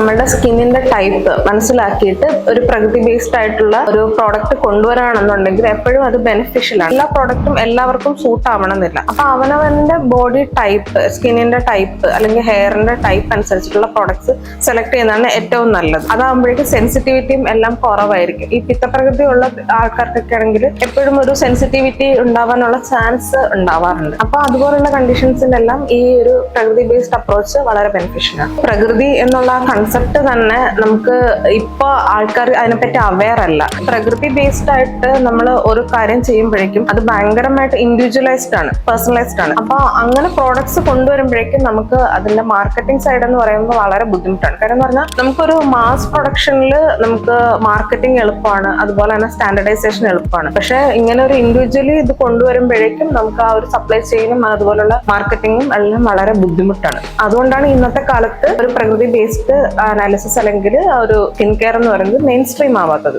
നമ്മുടെ സ്കിന്നിന്റെ ടൈപ്പ് മനസ്സിലാക്കിയിട്ട് ഒരു പ്രകൃതി ബേസ്ഡ് ആയിട്ടുള്ള ഒരു പ്രോഡക്റ്റ് കൊണ്ടുവരാണെന്നുണ്ടെങ്കിൽ എപ്പോഴും അത് ബെനിഫിഷ്യൽ ആണ്. എല്ലാ പ്രോഡക്റ്റും എല്ലാവർക്കും സൂട്ട് ആവണമെന്നില്ല. അപ്പൊ അവനവന്റെ ബോഡി ടൈപ്പ്, സ്കിന്നിന്റെ ടൈപ്പ് അല്ലെങ്കിൽ ഹെയറിന്റെ ടൈപ്പ് അനുസരിച്ചിട്ടുള്ള പ്രോഡക്ട്സ് സെലക്ട് ചെയ്യുന്നതാണ് ഏറ്റവും നല്ലത്. അതാകുമ്പോഴേക്കും സെൻസിറ്റിവിറ്റിയും എല്ലാം കുറവായിരിക്കും. ഈ പിത്തപ്രകൃതി ഉള്ള ആൾക്കാർക്കൊക്കെ ആണെങ്കിൽ എപ്പോഴും ഒരു സെൻസിറ്റിവിറ്റി ഉണ്ടാവാനുള്ള ചാൻസ് ഉണ്ടാവാറുണ്ട്. അപ്പൊ അതുപോലുള്ള കണ്ടീഷൻസിനെല്ലാം ഈ ഒരു പ്രകൃതി ബേസ്ഡ് അപ്രോച്ച് വളരെ ബെനിഫിഷ്യൽ ആണ്. പ്രകൃതി എന്നുള്ള കൺസെപ്റ്റ് തന്നെ നമുക്ക് ഇപ്പൊ ആൾക്കാർ അതിനെപ്പറ്റി അവെയർ അല്ല. പ്രകൃതി ബേസ്ഡ് ആയിട്ട് നമ്മൾ ഒരു കാര്യം ചെയ്യുമ്പോഴേക്കും അത് ഭയങ്കരമായിട്ട് ഇൻഡിവിജ്വലൈസ്ഡ് ആണ്, പേഴ്സണലൈസ്ഡ് ആണ്. അപ്പൊ അങ്ങനെ പ്രോഡക്ട്സ് കൊണ്ടുവരുമ്പോഴേക്കും നമുക്ക് അതിന്റെ മാർക്കറ്റിംഗ് സൈഡ് എന്ന് പറയുമ്പോൾ വളരെ ബുദ്ധിമുട്ടാണ്. കാരണം എന്ന് പറഞ്ഞാൽ നമുക്കൊരു മാസ് പ്രൊഡക്ഷനിൽ നമുക്ക് മാർക്കറ്റിംഗ് എളുപ്പമാണ്, അതുപോലെ തന്നെ സ്റ്റാൻഡർഡൈസേഷൻ എളുപ്പമാണ്. പക്ഷെ ഇങ്ങനെ ഒരു ഇൻഡിവിജ്വലി ഇത് കൊണ്ടുവരുമ്പോഴേക്കും നമുക്ക് ആ ഒരു സപ്ലൈ ചെയിനും അതുപോലുള്ള മാർക്കറ്റിംഗും എല്ലാം വളരെ ബുദ്ധിമുട്ടാണ്. അതുകൊണ്ടാണ് ഇന്നത്തെ കാലത്ത് ഒരു പ്രകൃതി ബേസ്ഡ് അനാലിസിസ് അല്ലെങ്കിൽ ഒരു സ്കിൻ കെയർ എന്ന് പറയുന്നത് മെയിൻ സ്ട്രീം ആവാത്തത്.